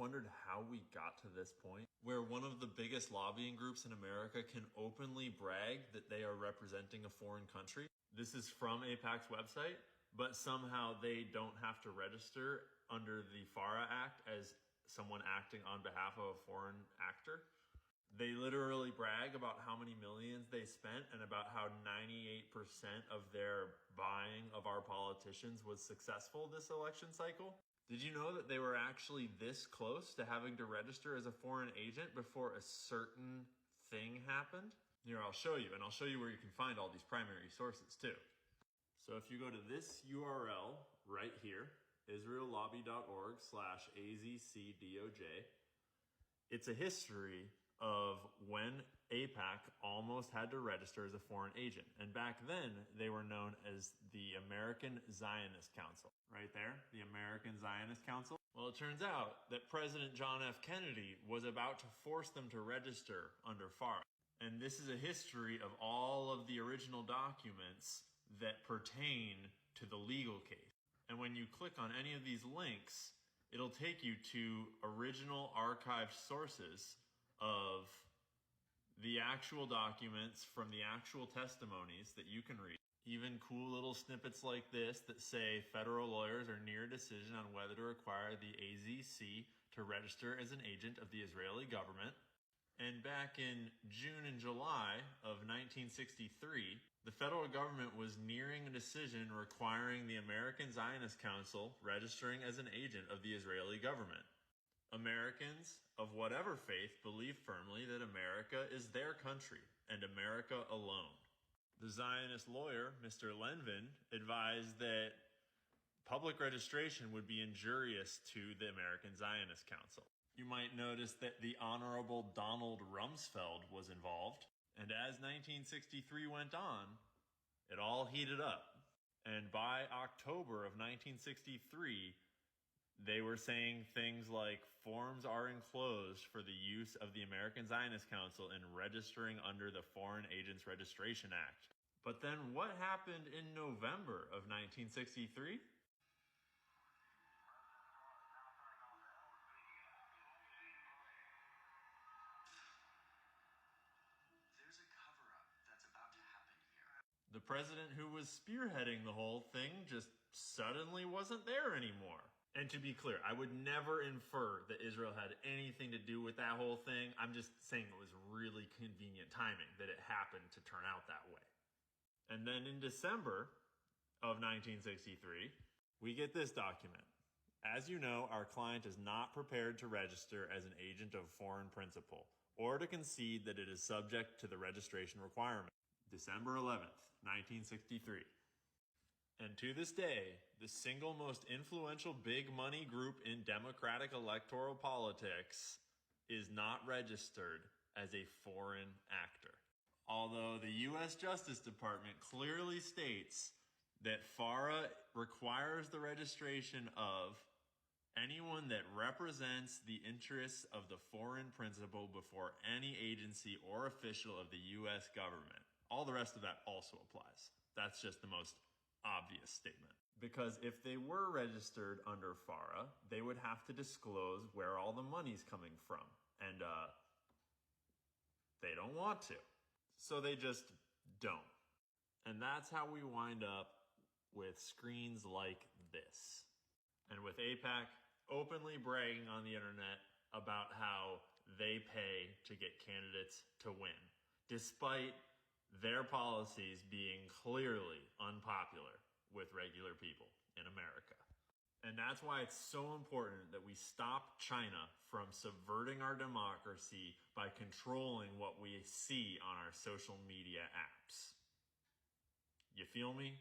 wondered how we got to this point where one of the biggest lobbying groups in America can openly brag that they are representing a foreign country? This is from AIPAC's website, but somehow they don't have to register under the FARA Act as someone acting on behalf of a foreign actor. They literally brag about how many millions they spent and about how 98% of their buying of our politicians was successful this election cycle. Did you know that they were actually this close to having to register as a foreign agent before a certain thing happened? Here, I'll show you, and I'll show you where you can find all these primary sources too. So if you go to this URL right here, israellobby.org/AZCDOJ, it's a history of when AIPAC almost had to register as a foreign agent. And back then, they were known as the American Zionist Council. Right there, the American Zionist Council. Well, it turns out that President John F. Kennedy was about to force them to register under FARA. And this is a history of all of the original documents that pertain to the legal case. And when you click on any of these links, it'll take you to original archived sources of the actual documents from the actual testimonies that you can read. Even cool little snippets like this that say federal lawyers are near a decision on whether to require the AZC to register as an agent of the Israeli government. And back in June and July of 1963, the federal government was nearing a decision requiring the American Zionist Council registering as an agent of the Israeli government. Americans of whatever faith believe firmly that America is their country and America alone. The Zionist lawyer, Mr. Lenvin, advised that public registration would be injurious to the American Zionist Council. You might notice that the Honorable Donald Rumsfeld was involved. And as 1963 went on, it all heated up. And by October of 1963, they were saying things like forms are enclosed for the use of the American Zionist Council in registering under the Foreign Agents Registration Act. But then what happened in November of 1963? There's a cover-up that's about to happen here. The president who was spearheading the whole thing just suddenly wasn't there anymore. And to be clear, I would never infer that Israel had anything to do with that whole thing. I'm just saying it was really convenient timing that it happened to turn out that way. And then in December of 1963, we get this document. As you know, our client is not prepared to register as an agent of foreign principal or to concede that it is subject to the registration requirement. December 11th, 1963. And to this day, the single most influential big money group in Democratic electoral politics is not registered as a foreign actor. Although the U.S. Justice Department clearly states that FARA requires the registration of anyone that represents the interests of the foreign principal before any agency or official of the U.S. government. All the rest of that also applies. That's just the most obvious statement. Because if they were registered under FARA, they would have to disclose where all the money's coming from. And they don't want to. So they just don't. And that's how we wind up with screens like this. And with AIPAC openly bragging on the internet about how they pay to get candidates to win, despite their policies being clearly unpopular with regular people in America. And that's why it's so important that we stop China from subverting our democracy by controlling what we see on our social media apps. You feel me?